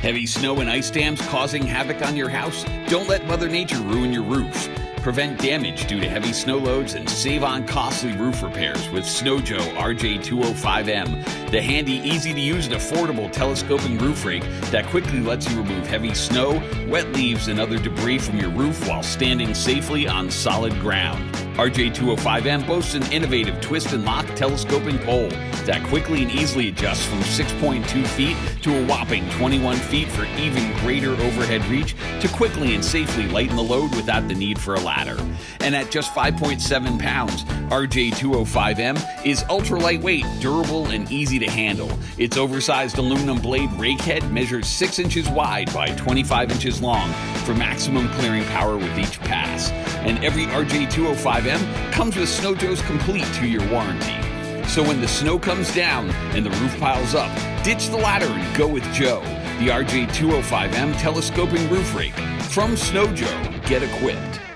Heavy snow and ice dams causing havoc on your house? Don't let Mother Nature ruin your roofs. Prevent damage due to heavy snow loads and save on costly roof repairs with Joe Model RJ205M, the handy, easy-to-use, and affordable telescoping roof rake that quickly lets you remove heavy snow, wet leaves, and other debris from your roof while standing safely on solid ground. RJ205M boasts an innovative twist and lock telescoping pole that quickly and easily adjusts from 6.2 feet to a whopping 21 feet for even greater overhead reach to quickly and safely lighten the load without the need for a ladder. And at just 5.7 pounds, RJ205M is ultra lightweight, durable, and easy to handle. Its oversized aluminum blade rake head measures 6 inches wide by 25 inches long for maximum clearing power with each pass. And every RJ205M comes with Joe's complete 2-year warranty. So when the snow comes down and the roof piles up, ditch the ladder and go with Joe, the RJ205M telescoping roof rake. From Joe, get equipped.